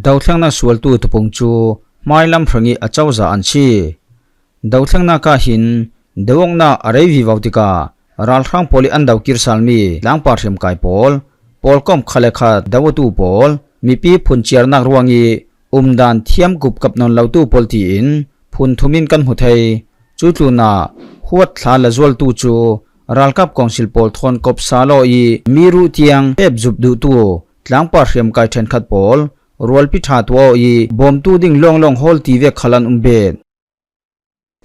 ดาวเทียงนาสวลตูตุปงจูไม่ลำพรังอีอาเจ้าจะอันชีดาวเทียงนากาหินดวงนาอะไรวิวาวติการัลครั้งพอลีอันดาวกิรสัลมีหลังปาร์เทียมไกปอลก้มขลักขัดดาวตูปอลมีปีพุนเชียร์นักรวงอีดานเทียมกุบกับนนเหล่าตูปอลทีอินพุนทุมินกันหุไทยจุดลูนาหัวทลาละจวลตูจูรัลกับกองศิลปอลทอนกบซาโลอีมีรูเทียงเอฟจุบดูตูหลังปาร์เทียมไกเทนขัดปอลรัวพิธาตัวอีบอมตูดิ่งลงโฮลทีเวกขลันเบด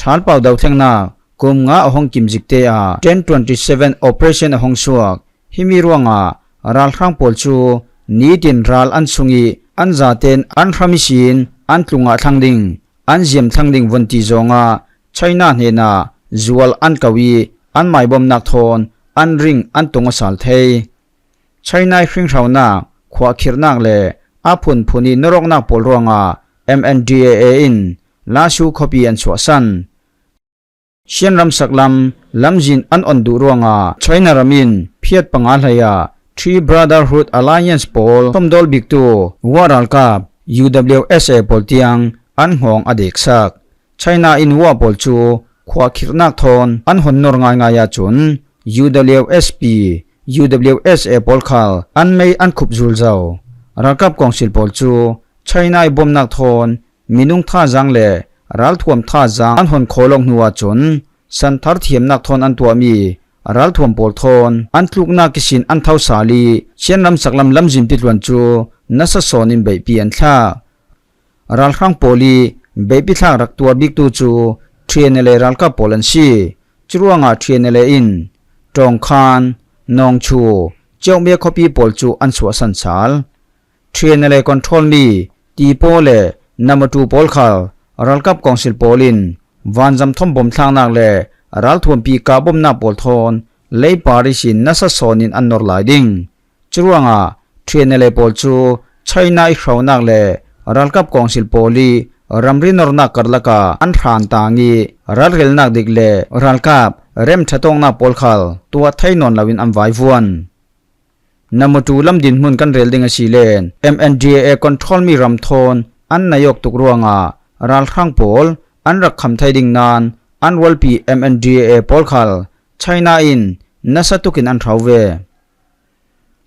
ทัลเป่าดาวเทียงนากุมงาห้องกิมจิกเตอา1027 operation ห้องสวกฮิมิรวงอารัลครั้งปอลจูนีดินรัลอันสุงีอันจาเตนอันพรามิชินอันตุงาทั้งดิ่งอันเจียมทั้งดิ่งวันที่จงอาไชน่าเฮนาจวลอันกวีอันหมายบอมนักทอนอันริงอันตุงสัลเทไชน่าครึ่งเท่านาขวาคิรนักเลอาพุนพุนีนรกนักปอลรวงอา MNDAA อินลาชูคอปีอันสวสันเชียนรำสักลำลำจินอันอ่อนดูรวงอาไชน่ารามินเพียดปังอาลายาThree Brotherhood Alliance Pol Tom Dol Biktu Waral Kap UWSA Pol Tiang An Hong Adik Sak China in Wa Pol Chu Khwa Khirnak Thon An Hon Nor Ngai Ngaya Chun UWSP UWSA Pol Khal An Mei An Khup Zul Zau Rakap Kongsil Pol Chu China I Bom Nak Thon Minung Tha Jang Le Ral Thuam Tha Jang An Hon Kholong Nuwa Chun San Thar Thiam Nak Thon An Tua Miรัลทวมปอลทอนอันทุกนักสินอันเท่าสาลีเช่นลำสักลำจินติดวันจูนัสสอนินใบเปียนท่ารัลครั้งปอลีใบพิธารักตัวบิ๊กตูจูเทรนเลรัลกับปอลันซีจรวงอาเทรนเลอินจงคานนองชูเจ้าเมียคอปีปอลจูอันสวสันสาลเทรนเลคอนโทรลลีตีโปเลนามาตูปอลคาลรัลกับกองศิลปอลินวันจำทอมบอมทางนักเลรัลทวมปีกาบมนาปอลทอนเลปาริสินนัสสอนินอันนอร์ไลดิงจรวงอาเทรนเลปอลจูไชน่าอีคราวนักเลรัลกับกองศิลปอลีรัมรินอร์นักกัดละกาอันทรานตางีรัลเรลนักดิกเลรัลกับเร็มทะตงนาปอลคัลตัวไทยนอนลาวินอันไวฟวนนามาตูลำดินมุนกันเรลดิงสีเลน MNDAA คอนโทรลมีรัมทอนอันนายกตุกรวงอารัลครั้งปอลอันรักคำไทยดิงนานอันวัลปี MNDAA ปอลคัลไชน่าอินนัสตุกินอันทาวเว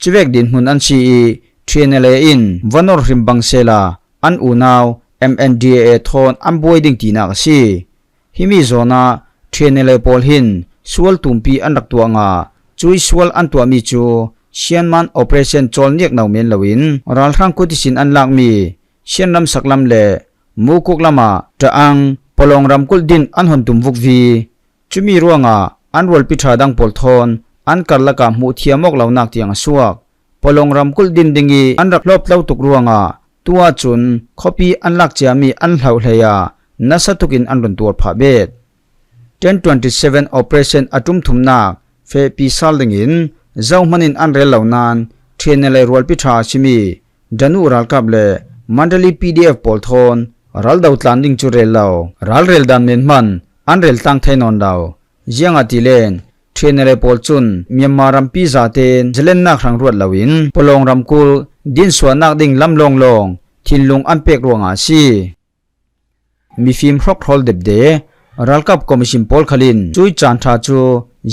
ชีเวกดินมุนอันชีเทรนเลอินวันอร์ริมบังเซลาอันอูนาว MNDAA ทอนอันบวยดิงตีนักซีฮิมิโซนาเทรนเลปอลหินสวลตุมปีอันรักตัวงาจุยสวลอันตัวมีจูเชียนมันโอเปอเรชั่นจอลเนียกนาวเมนลวินรัลครั้งกุติสินอันลักมีเชียนลำสักลำเลมูกุกลำมาจะอังปลองรำกุลดินอันหนตุมวุกวีจุมีรัวงาอันวอลพิธาดังปอลทอนอันกัลละกามูเทียมอกเหล่านักเตียงสวกปลองรำกุลดินดิงีอันรักลบเล่าตุกรัวงาตัวจุนคอปีอันลักเจียมีอันเหล่าเฮียนัสตุกินอันรุนตัวผาเบด1027 operation อัตุมทุมนักเฟปีซัลดิงินเจ้ามันินอันเรลเหล่านานเทรนเลรัวพิธาชิมีดันูรัลกับเลมันเดลี PDF ปอลทอนรัลดาวตลันดิงจูเรลเหล่ารัลเรลดันเมนมันอันเรลตั้งไทยนอนดาวยังอติเลนเทรนเลปอลจุนเมียมารัมปีซาเตนเจเลนนักครั้งรวดลาวินปลองรำกุลดินสวนนักดิ่งลำลงทินลงอันเป็กรวงอาชีมีฟิล์มครอกครอลเด็บเดรัลกับคอมมิชินปอลคลินจุยจานทาจู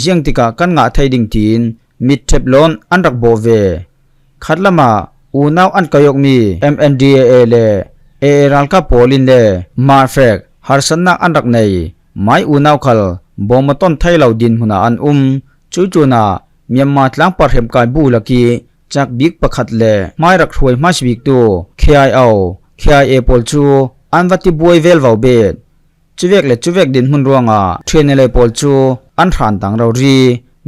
ยังติกากันงาไทยดิ่งทีนมิดเทปลอนอันรักโบเวขัดละมาอูนาวอันกยกมี MNDAA เลรัลกับปอลินเลมาเฟกฮาร์สันนักอันรักในไม่อูนาวคัลบอมต้นไทยเหล่าดินหุนาอันจุยจูนาเมียมาตลังปาร์เฮมกายบูลกีจากบิ๊กประคัดเลไม่รักถวยมาชบิกตัว KIA ปอลจูอันวัติบวยเวลวาวเบดจุเวกดินหุนรวงอาเทรนเลปอลจูอันทรานตังเรารี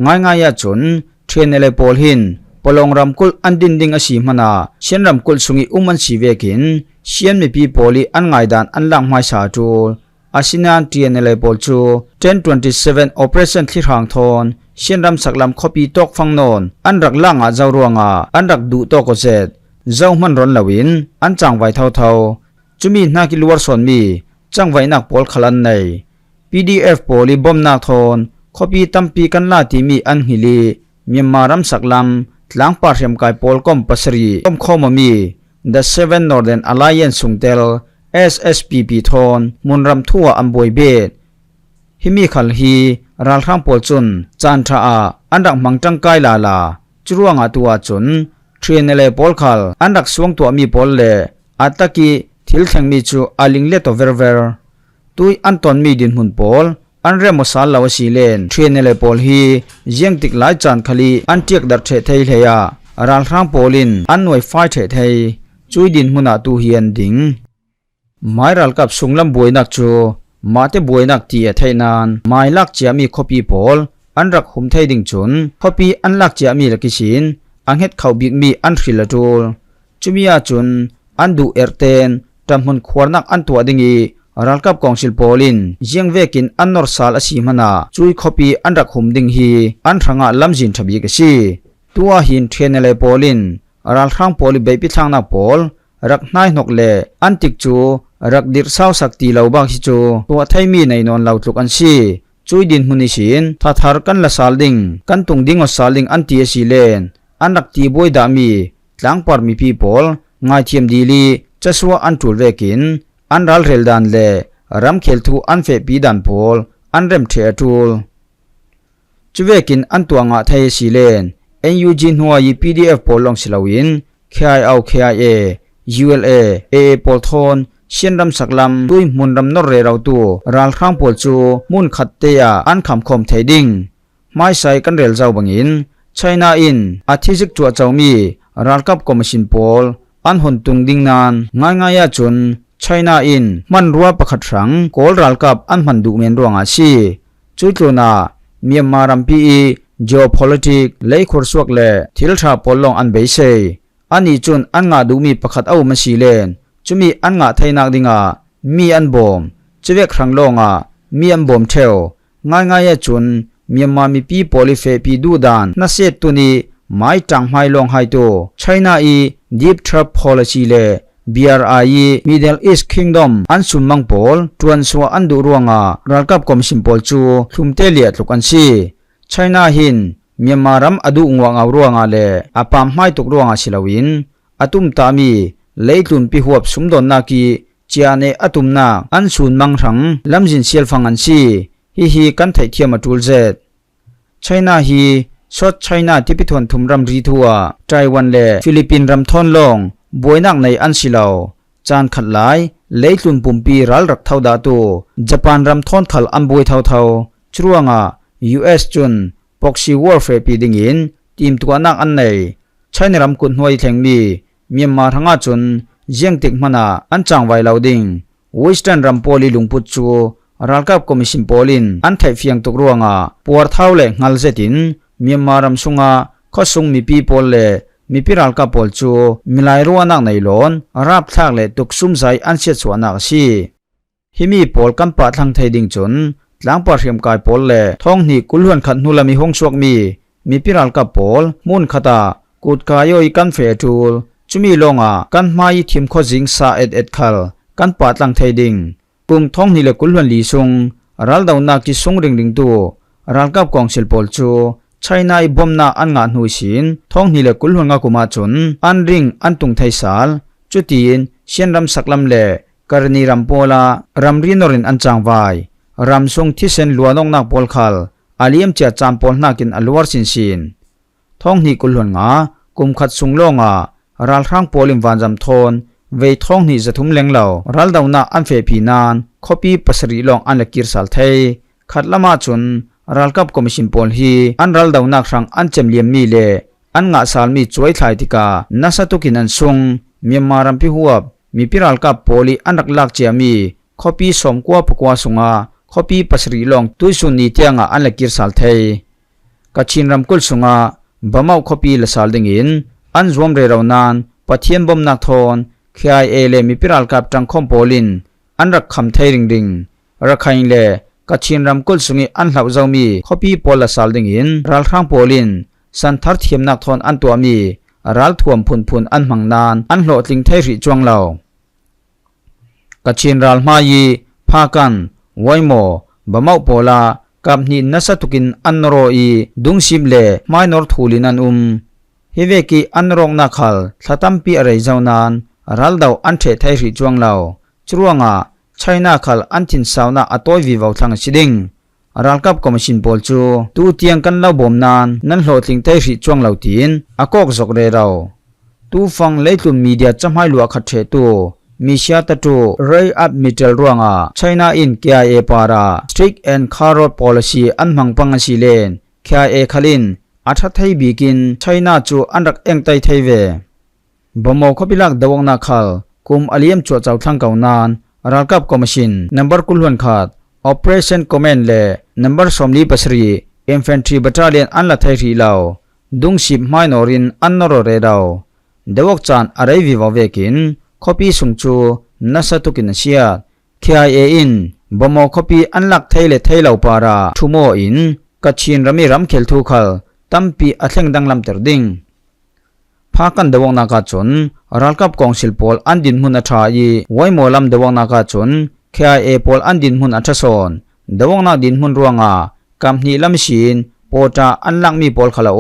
ง่ายจุนเทรนเลปอลหินปลองรำกุลอันดินดิงอสีมนาเชียนรำกุลสุงิมันสีเวกินเชียนมีปีปอลีอันง่ายดานอันหลังไม่สาจูอาศินันเทียนเลปอลจู1027 operation ที่ทางทอนเชียนรำสักลำคอปีตอกฟังนนอันรักล่างอาเจ้ารวงอาอันรักดูตอกเซตเจ้ามันร้อนลวินอันจังไว้เท่าจุมีนักกิลวอร์สอนมีจังไว้นักปอลขลันใน PDF ปอลีบอมนักทอนคอปีตั้มปีกันลาที่มีอันฮิลีเมียมารำสักลำหลังปาร์เฮมกายปอลก้มปัสรีก้มข้อมามี The Seven Northern Alliance Sungtel SSPP ทอนมุนรำทั่วอัมบวยเบดฮิมีขัลฮีรัลข้างปอลจุนจานทราอันดักมังจังไกลาลาจรวงอาตัวจุนเทรนเลปอลขัลอันดักสวงตัวมีปอลเลอัตตะกีทิลแข่งมีจูอาลิงเลตเวอร์เวอร์ตุยอันตอนมีดินหุนปอลอันเรมอสาลลาวซีเลนเทรนเลปอลฮีเจียงติกหลายจานขลีอันเทียกดัดเทเทเฮียรัลข้างปอลินอันหน่วยไฟเทเทจุยดินหุนอาตูเฮียนดิงไม่รัลกับสุงลำบวยนักจูมาเตบวยนักตีไทยนานไม่ลักจะมีคอปีปอลอันรักหุมไทยดิ่งจุนคอปีอันลักจะมีลักษินอันเฮ็ดเขาบิกมีอันฟิลตูลจุมีอาจุนอันดูเอร์เตนตำหุนขวานักอันตัวดิ่งรัลกับกองศิลปอลินเจียงเวกินอันนอร์ซาลอสีมนาจุยคอปีอันรักหุมดิ่งฮีอันทางลำจินทบีกษีตัวหินเทนเลปอลินรัลทางปอลิเบปิทางนักปอลรักนายนกเลอันติกจูรักดิรสาวสักตีเหล่าบางฮิจูตัวไทยมีในนอนเหล่าทุกอันชีจุยดินมุนิชินทัทารกันละสาลดิงกันตุงดิงอสาลดิงอันตีสีเลนอันรักตีบวยดามีหลังปาร์มีพีโพลง่ายเทียมดีลีจะสัวอันตูลเวกินอันรัลเรลดันเลรำเคลทูอันเฟปีดันโพลอันเรมเทอทูลจุเวกินอันตัวง่ายไทยสีเลนเอ็นยูจินหัวยี PDF โพลลองสิลาวิน KIA ULA AA โพลทอนเชียนรำสักลำด้วยมุนรำนอเรเราตัวรัลข้างปวดจูมุนขัดเตียอันคำคมไทยดิ่งไม่ใส่กันเรลเจ้าบังอินไชน่าอินอาทิจิกจัวเจ้ามีรัลกับกอมชินโพลอันหนตุงดิ่งนานง่ายๆจนไชน่าอินมันรัวประคัดรังโกลรัลกับอันมันดูเมียนรวงอาชีจุดตัวนาเมียมารัมพีgeopolitics เลยขวดสวกเล่ทิลชาปอลลองอันเบยเซอันนี้จนอันงาดูมีประคัดเอามาสีเลนจุมีอันงาไทยนักดิงามีอันบอมจะเวกครั้งลงมีอันบอมเทวง่ายๆจุนมีมามีปีโพลิเฟปีดูดานน่าเสียตัวนี้ไม่จังไม่ลงให้ตัวไชน่าdeep trap policy เล BRI Middle East Kingdom อันสุนมังโพลทวนสัวอันดูรวงรัลกับกอมชิมโพลจูคุมเตเลียตุกันซีไชน่าหินมีมารัมอดูงวงเอารวงเลอปามไม่ตกรวงสิลาวินอตุมตามีเลยตุนพิหวบสุมดอนนากีเจียเนอตุมนาอันสุนมังรังลำจินเซียลฟังอันซีฮีกันไทยเทียมาตูลเซตไชน่าฮีชดไชน่าที่พิทวนทุมรำรีทัวไต้หวันเลฟิลิปปินส์รำทอนลงบวยนักในอันสิลาวจานขัดลายเลยตุนปุ่มปีรัลรักเท่าดาตูญี่ปุ่นรำทอนขัลอันบวยเท่าจรวงUS จุนปอกซีวอร์เฟปีดิงินทีมตัวนักอันในไชน่ารำกุนหวยแข่งมีเมียนมาทั้งอาจุนเจียงติกมานาอันจังไวลาวดิงเวสเทิร์นรัมโพลีลุงพุจูรัลกับคอมมิชชั่นโพลินอันไทยเฟียงตุกรวงปวดเท้าเล่งัลเซตินเมียนมารัมซุงข้อซุงมีปีโพลเล่มีพิรัลกับโพลจูมิลายรัวนักในหลอนรับทักเล่ตุกซุ่มใจอันเสียสวนักชีฮิมีโพลกันปัดทางไทยดิงจุนหลังปอดเรียมกายโพลเล่ท้องนี่กุลวนขัดนุลามีห้องสวกมีพิรัลกับโพลมุนขตากุดกายอยกันเฟตูลจุมีลงกันมายิทิมข้อจิงซาเอ็ดคัลกันปัดหลังไทยดิงปุ่มท้องนี่เล่กุลวนลีซุงรัลดาวนากิซุงริงตัวรัลกับกองศิลปอลจูไชน่าบอมนาอันงานหุยสินท้องนี่เล่กุลวนงากุมาจุนอันริงอันตุงไทยสาลจุตีนเชียนรำสักลำเล่กรณีรำโพลารำรีนอรินอันจางไวรำซุงที่เซนลัวนงนักโพลคัลอาลียมเจียจามโพลนักินอลวาร์สินท้องนี่กุลวนงากุมขัดซุงลงรัลทางโพลิมวันจำทนเวท้องนี่จะทุ่มเล็งเหล่ารัลดาวนาอันเฟปีนานคอปีปัสรีลองอันเล็กิรสัลเทยขัดละมาจุนรัลกับคอมมิชชั่นโพลฮีอันรัลดาวนาครั้งอันเจมเลียมมีเลอันงาสาลมีช่วยไทยติกานัสตุกินันซุงเมียมารัมพิหัวมีพิรัลกับโพลีอันรักลักเจียมีคอปีสมกัวปกวาสุงคอปีปัสรีลองตุยสุนีเตียงอันเล็กิรสัลเทยกัชินรัมกุลสุงบะเมาคอปีละสาลดิงินอันรวมเรราวนานปะเทียนบอมนักทอน KIA เลมีพิรัลกับจังคอมโพลินอันรักคำไทยริงรักขังเลกัชินรำกุลสุงีอันเหล่าเจ้ามีคอปีโพลสาลดิงินรัลข้างโพลินสันทัดเทียมนักทอนอันตัวมีรัลทวมพุนอันมังนานอันโหลดลิงไทยริจวงเหล่ากัชินรัลมายีพากันไวโมบะเมาโพลากับนินนัสตุกินอันโรอีดุงซิมเลไม่นอร์ทูลินันฮิเวกีอันรองนักขัลทัตัมปีอะไรเจ้านาน รัลดาวอันเทไทริจวงเหล่าจรวงไชน่าคัลอันทินสาวนาอตอยวิวาวทางชิดิงรัลกับคอมมิชนปอลจูตูเตียงกันเล่าบ่มนานนั้นโหลดลิงไทริจวงเหล่าตีนอากอกจกเรเราตูฟังเลตุนมีเดียจำให้ลัวขัดเทตูมีเชียตตูเรย์อัพมิเทลรวงไชน่าอิน KIA ปารา strict and carrot policy อันมังปังสิเลน KIA ขลินอัฐไทยบีกินไชน่าจูอันรักเองไตไทยเวบ่มอขบิลักดวงนาคัลกุมอเลียมจัวเจ้าทั้งเก่านานรัลกับคอมมิชนนัมเบอร์กุลวนขาด Operation Command เลนัมเบอร์สมลีปัสรี Infantry Battalion อันละไทยรีเหล่าดุงชิบไมโนรินอันนโรเรเราเดวกจานอะไรวิวาเวกินคอปีสุงจูนัสตุกินเชีย KIA อินบ่มอคอปีอันลักไทยเลไทยเหล่าปาราทุโมอินกัดชินรามีรัมเคลทูคัลตัมปีอัตเลงดังลำเตอร์ดิงพากันเดวงนากาชนรัลกับกองสิลปอลอันดินมุนอัฐายไว้โมลัมเดวงนากาชน KIA ปอลอันดินมุนอัฐสอนเดวงนาดินมุนรวงกัมนีลำชินโปตาอันลังมีปอลขลา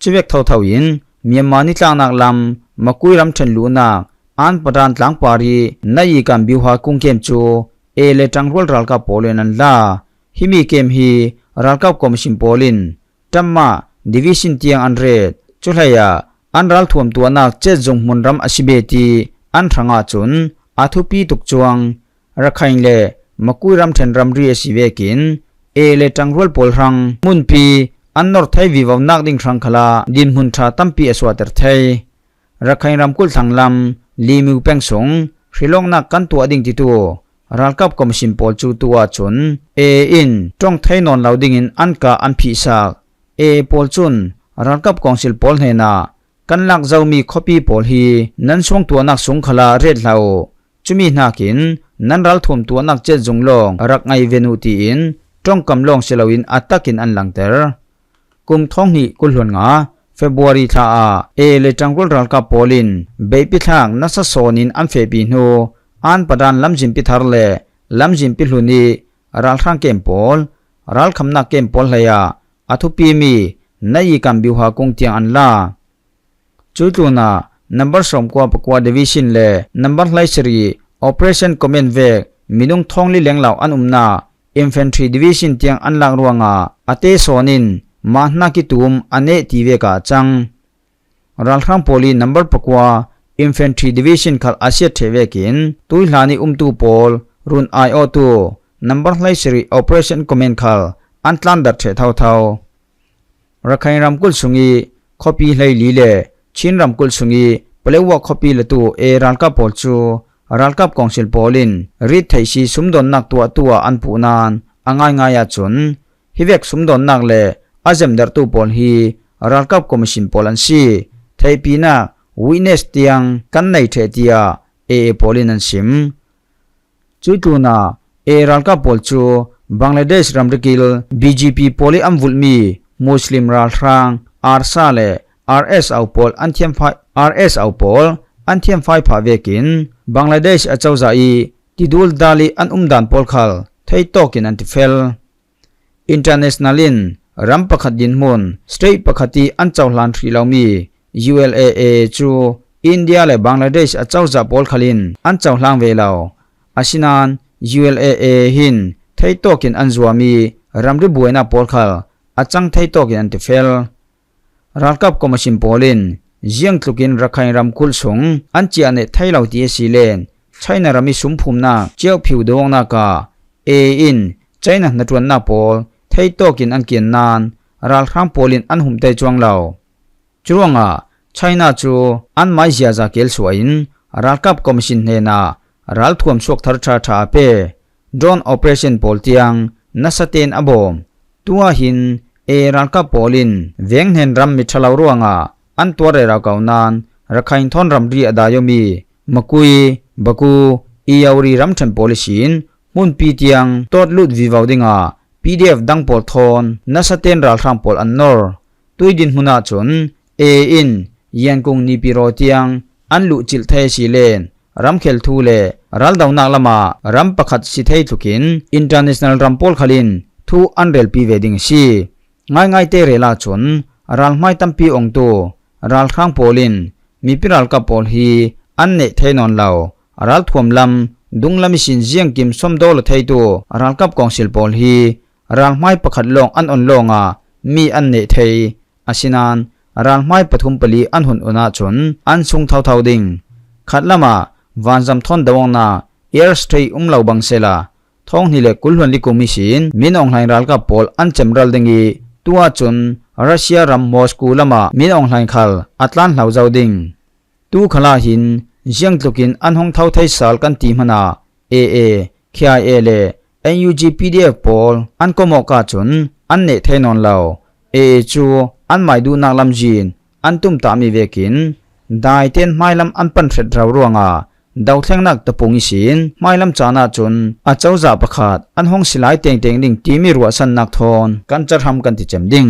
ชีวกเท่าเท่าอินเมียมานิตลางนักลำมาคุยรำเชนลูนักอันประดานหลังปารีนายกัมบิวฮากุงเกมจูเลจังรัลรัลกับโปเลนันลาฮิมีเกมฮีรัลกับคอมมิชนโปลินตัมมาดิวิชันเตียงอันเรดจุลายาอันรัลทวมตัวนักเจจงมุนรำอชิเบตีอันทางอาจุนอาทุปีตุกจวงรักขังเลมาคุยรำเชนรำรีสิเวกินเลจังรัลโปลรังมุนปีอันนอร์ไทยวิวนักดิ่งรังคลาดินมุนชาตัมปีอสวาเตอร์ไทยรักขังรำกุลทางลำลีมิวเป็งสงชริลองนักกันตัวดิ่งติตัวรัลกับคอมมิชนโปลจูตัวจุนอินจงไทยนอนเหล่าดิ่งอินอันกาอันพิสักโปลจุนรัลกับกองสิลโปลเฮนากันลักเจ้ามีคอปีโปลฮีนั้นช่วงตัวนักสงขลาเร็ดเหล่าจุมีนากินนั้นรัลทวมตัวนักเจ็ดจงลงรักไงเวนุตีอินจงกำลองเชลวินอัตตะกินอันหลังเตอร์กุมท้องนี้กุลหวนงาเฟบรุอารีท่าเลจังกุลรัลกับโปลินเบปิทางนัสโซนินอันเฟปีโนอันประดานลำจิมพิธาร์เลลำจิมพิลุนีรัลทางเกมโปลรัลคำนักเกมโปลเฮียอัทุปีมีนายกัมบิวฮากุงเตียงอันลาจุดตัวน่ะนัมเบอร์สมกว่าปกว่าดิวิชันเลนัมเบอร์ไลซ์รี Operation Command เวกมีนุ่งทองลิเลียงเหล่าอันนา Infantry Division เตียงอันลังรวงอาเตโซนินมาหนักกิตุมอันเนตีเวกาจังรัลครังโพลีนัมเบอร์ปกว่า Infantry Division ขัดอาเซียเทเวกินตุยลานีตูโพลรุนIO2 นัมเบอร์ไลซ์รี Operation Command ขัดอันตลันดัดเทเท่ารักให้รำกุลสุงีคอปีไลลีเลชินรำกุลสุงีเปลวคอปีละตัวรัลกับโพลจูรัลกับกองสิลโพลินริดไทยชีสุมดอนนักตัวอันปูนานง่ายจุนฮิเวกสุมดอนนักเลอาเซมเดอร์ตูโพลฮีรัลกับคอมมิชนโพลันซีไทยปีนักวินเนสเตียงกันในเทเตียโพลินันซิมจุดตัวน่ะรัลกับโพลจูบังลาเดชรัมริกิล BGP โพลิอัมวุลมีมุสลิมรัลทางอาร์ซาเล RS เอาโพลอันเทียมไฟ RS เอาโพลอันเทียมไฟพาเวกินบังลาเดชอาเจ้าใจติดูลดาลีอันดันโพลคัลไทยโตกินอันติเฟลอินเตอร์เนชั่นแนลินรัมปะขัดยินมุนสเตย์ปะขัดีอันเจ้าหลานทรีเหล่ามี ULAA จูอินเดียและบังลาเดชอาเจ้าจะโพลคัลินอันเจ้าหลังเวลาอาชินัน ULAA หินไทยโตกินอันจวามีรัมริบวยนาโพลคัลอาจังไทยโตกินอันติเฟลรัลกับคอมมิชนโพลินเจียงทุกินรักให้รำคุลสงอันเจียนไทยเหล่าที่สิเลนใช้นารามิสุมพุมนาเจ้าผิวดวงนากาอินใช้นาจวนนาโพลไทยโตกินอันเกียนนานรัลครังโพลินอันหุ่มไตจวงเหล่าจวงใช้นาจูอันไม่เสียจากเกลสวยนรัลกับคอมมิชนเฮนารัลทวมสวกทาร์ชาชาเป้โดรนโอเปอเรชั่นโพลเตียงนัสเตนอบอมตัวหินรัลกับโพลินเวียงเห็นรำมิชลาวรวงอันตัวเรราเกานานรักให้ทอนรำรีอดายมีมกุยบักูยาวรีรำชันโพลิชินมุนปีเตียงตอดลุดวิวาวดิงPDF ดังโพลทอนนัสเตนรัลครังโพลอันนอร์ตุยดินหุนาชนอินยันกงนิปิโรเตียงอันลุจิลเทชิเลนรำเคลทูเลรัลดาวนักละมารำประคัดสิเททุกินอินเตอร์เนชั่นแนลรำโพลขลินทูอันเรลปีเวดิงชีง่ายเตเรลาชนรัลไม่ตั้มปีองตูรัลครังโพลินมีพิรัลกับโพลฮี อันเนเทนอนเหลารัลทวมลำดุงลำมิสินเจียงกิมสมโดลไทตัวรัลกับกองศิลปอลฮีรัลไม่ประคัดลงอันอ่อนลงมีอันเนเทอาศินานรัลไม่ปฐุมปลีอันหุนอุณาชนอันซุงเท่าดิ่งขัดละมาวันจำทนดวงนาเอร์สเตย์เหลาบังเซลาท้องนี่เลกุลวันลิกุมิสินมินองไลรัลกับปอลอันเจมรัลดิงีตัวจนรัสเซียรัมมอสกูละมามินองไลคัลอัตแลนเหลาเจ้าดิ่งตู้ขลาหินเจียงตุกินอันห้องเท่าไทยสาลกันตีมนาAA KIA เล NUG PDF ปอลอันก็มอกาจนอันเนเทนอนเหลาAA จูอันไม่ดูนักลำจีนอันตุมตามีเวกินได้เต้นไม่ลำอันปันเฟดเราร่วงดาวเทงนักตะปงอิสินไม่ลำจานาจนอาเจ้าจ่าประคาดอันห้องสิไลเต็งดิ่งตีมีรัวสันนักทอนกันจะทำกันติเจมดิ่ง